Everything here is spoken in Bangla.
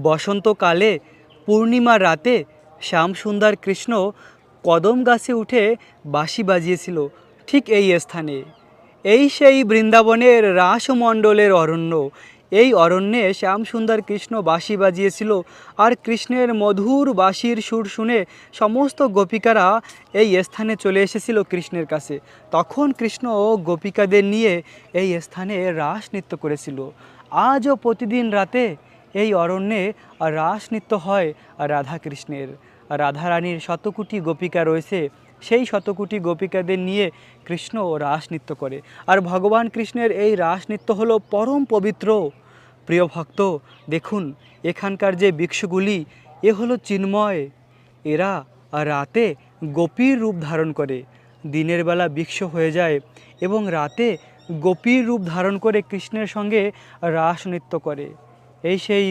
বসন্তকালে পূর্ণিমার রাতে শ্যামসুন্দর কৃষ্ণ কদম গাছে উঠে বাঁশি বাজিয়েছিল ঠিক এই স্থানে। এই সেই বৃন্দাবনের রাসমণ্ডলের অরণ্য। এই অরণ্যে শ্যামসুন্দর কৃষ্ণ বাঁশি বাজিয়েছিল, আর কৃষ্ণের মধুর বাঁশির সুর শুনে সমস্ত গোপিকারা এই স্থানে চলে এসেছিল কৃষ্ণের কাছে। তখন কৃষ্ণ গোপিকাদের নিয়ে এই স্থানে রাস নৃত্য করেছিল। আজও প্রতিদিন রাতে এই অরণ্যে রাস নৃত্য হয় রাধা কৃষ্ণের। রাধারানীর শতকোটি গোপিকা রয়েছে, সেই শতকোটি গোপিকাদের নিয়ে কৃষ্ণ রাস নৃত্য করে। আর ভগবান কৃষ্ণের এই রাস নৃত্য হলো পরম পবিত্র। প্রিয় ভক্ত, দেখুন এখানকার যে ভিক্ষুগুলি, এ হলো চিন্ময়। এরা রাতে গোপীর রূপ ধারণ করে, দিনের বেলা ভিক্ষু হয়ে যায় এবং রাতে গোপীর রূপ ধারণ করে কৃষ্ণের সঙ্গে রাস নৃত্য করে। এই সেই